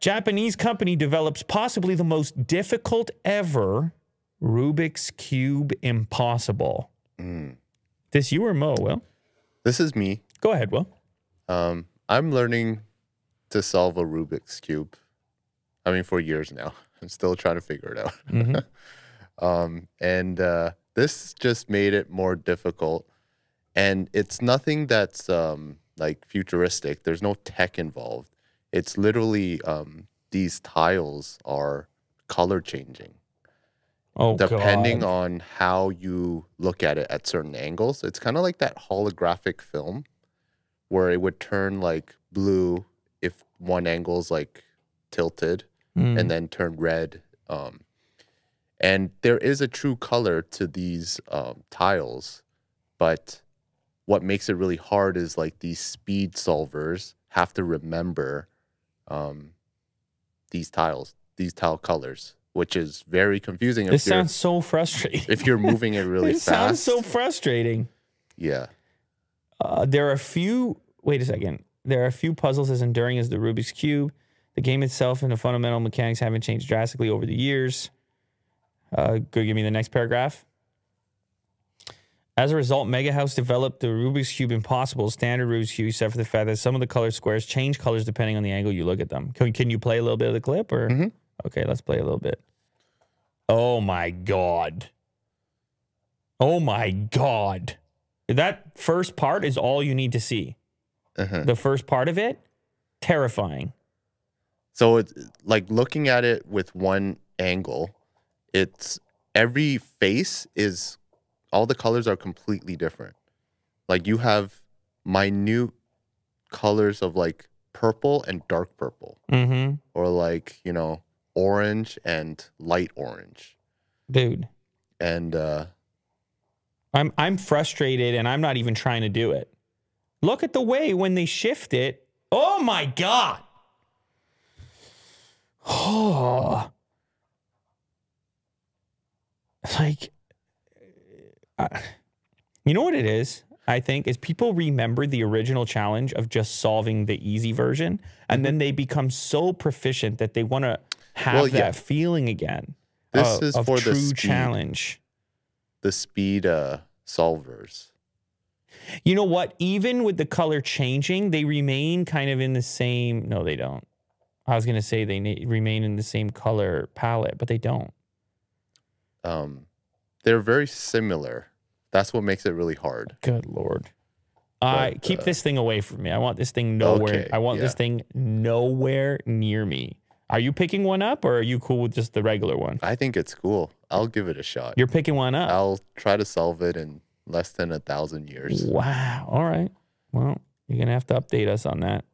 Japanese company develops possibly the most difficult ever Rubik's Cube Impossible. This you or Mo, Will? This is me. Go ahead, Will. I'm learning to solve a Rubik's Cube. I mean, for years now. I'm still trying to figure it out. This just made it more difficult. And it's nothing that's like futuristic. There's no tech involved. It's literally these tiles are color changing. Oh, depending God. on how you look at it at certain angles. It's kind of like that holographic film where it would turn like blue if one angle's like tilted and then turn red. And there is a true color to these tiles, but what makes it really hard is like these speed solvers have to remember these tile colors, which is very confusing. This sounds so frustrating. If you're moving it really fast. It sounds so frustrating. Yeah. There are a few, wait a second. There are a few puzzles as enduring as the Rubik's Cube. The game itself and the fundamental mechanics haven't changed drastically over the years. Go give me the next paragraph. As a result, Mega House developed the Rubik's Cube Impossible, standard Rubik's Cube, except for the fact that some of the color squares change colors depending on the angle you look at them. Can you play a little bit of the clip? Or okay, let's play a little bit. Oh my God. Oh my God. That first part is all you need to see. The first part of it, terrifying. So it's like looking at it with one angle, it's every face is, all the colors are completely different. Like you have minute colors of like purple and dark purple. Or like, you know, orange and light orange. Dude. And I'm frustrated and I'm not even trying to do it. Look at the way when they shift it. Oh my God. Oh. Like, you know what it is? I think is people remember the original challenge of just solving the easy version, and then they become so proficient that they want to have that feeling again. This is of for true the speed, challenge. The speed solvers. You know what? Even with the color changing, they remain kind of in the same. No, they don't. I was going to say they remain in the same color palette, but they don't. They're very similar. That's what makes it really hard. Good Lord. Keep this thing away from me. I want this thing nowhere. Okay, I want this thing nowhere near me. Are you picking one up or are you cool with just the regular one? I think it's cool. I'll give it a shot. You're picking one up? I'll try to solve it in less than 1,000 years. Wow. All right. Well, you're going to have to update us on that.